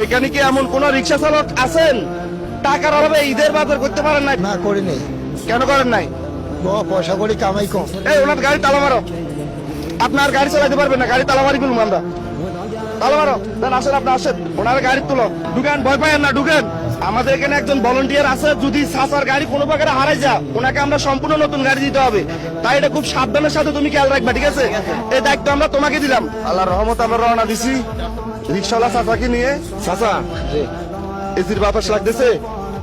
এখানে কি এমন কোন রিক্সা চালক আছেন টাকার অভাবে ঈদের বাজার করতে পারেন না? না করিনি, কেন করেন নাই? পয়সা করি কামাই কম। এই ওনার গাড়ি তালা মারো। আপনার গাড়ি চালাতে পারবেন না, গাড়ি তালা মারি বলুন আমরা। তালা মারো, দেন আসেন, আপনি আসেন, ওনার গাড়ি তুলো, ঢুকেন, ভয় পায়েন না, ঢুকেন। আমাদের এখানে একজন ভলান্টিয়ার আছে, যদি সাসার গাড়ি কোনো প্রকারে হারাই যা ওনাকে আমরা সম্পূর্ণ নতুন গাড়ি দিতে হবে। তাই এটা খুব সাবধানের সাথে তুমি খেয়াল রাখবা, ঠিক আছে? এই দায়িত্ব আমরা তোমাকে দিলাম। আল্লাহর রহমত আমরা রওনা দিছি রিক্সাওয়ালা চাচাকে নিয়ে। চাচা, এসির বাতাস লাগতেছে?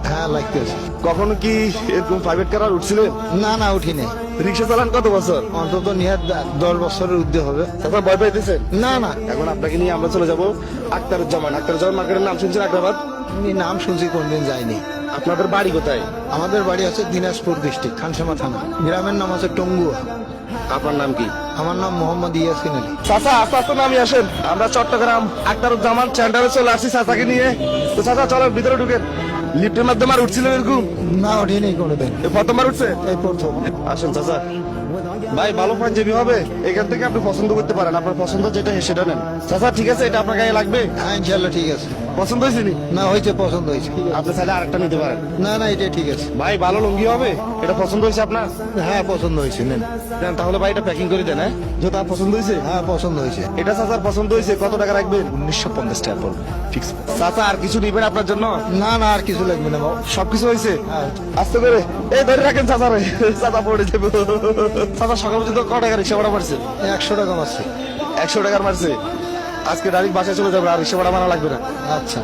হ্যাঁ লাগতেছে। কখনো কি এরকম প্রাইভেট কার উঠছিলেন? না না উঠিনি। রিক্সা চালান কত বছর? অন্তত নিয়ে 10 বছরের ঊর্ধ্বে হবে। চাচা ভয় পাইতেছেন? না না, এখন আপনাকে নিয়ে আমরা চলে যাবো আক্তারুজ্জামান। আক্তারুজ্জামান মার্কেটের নাম শুনছেন? আগ্রাবাদ। আমি নাম শুনছি, কোনদিন যাইনি। আপনাদের বাড়ি কোথায়? আমাদের বাড়ি আছে দিনাজপুর ডিস্ট্রিক্ট, খানসামা থানা। গ্রামের নাম আছে টঙ্গুয়া। আপনার নাম কি? আমার নাম মোহাম্মদ ইয়াসিন আলী। চাচা আস্তে আস্তে নামি আসেন। আমরা চট্টগ্রাম আক্তারুজ্জামান সেন্টারে চলে আসছি চাচাকে নিয়ে। তো চাচা চলো ভিতরে ঢুকেন। লিফটের মাধ্যমে আর উঠছিলেন এরকম? না উঠিনি কোনোদিন, এই প্রথমবার উঠছে? এই প্রথম। আসেন চাচা। ভাই ভালো পাঞ্জাবি হবে, এখান থেকে আপনি পছন্দ করতে পারেন, আপনার পছন্দ যেটা সেটা নেন। চাচা ঠিক আছে, এটা আপনার গায়ে লাগবে? হ্যাঁ ইনশাল্লাহ ঠিক আছে। পছন্দ হয়েছে নি? না হয়েছে, পছন্দ হয়েছে। আপনি চাইলে আরেকটা নিতে পারেন। না না এটা ঠিক আছে। ভাই ভালো লুঙ্গি হবে, এটা পছন্দ হয়েছে আপনার? হ্যাঁ পছন্দ হয়েছে, নেন। দেন তাহলে ভাই এটা প্যাকিং করে দেন। হ্যাঁ জুতা পছন্দ হয়েছে? হ্যাঁ পছন্দ হয়েছে। এটা চাচার পছন্দ হয়েছে, কত টাকা রাখবেন? 1950 টাকা পড়বে ফিক্স। চাচা আর কিছু নিবেন আপনার জন্য? না না আর কিছু লাগবে না বাবা। সবকিছু হয়েছে? হ্যাঁ। আস্তে করে এই ধরে রাখেন চাচারে, চাচা পড়ে যাবে। চাচা সকাল পর্যন্ত ক টাকা রিক্সা ভাড়া মারছে? 100 টাকা মারছে। 100 টাকার মারছে। আজকে ডাইরেক্ট বাসায় চলে যাবে, আর রিক্সা ভাড়া মারা লাগবে না। আচ্ছা।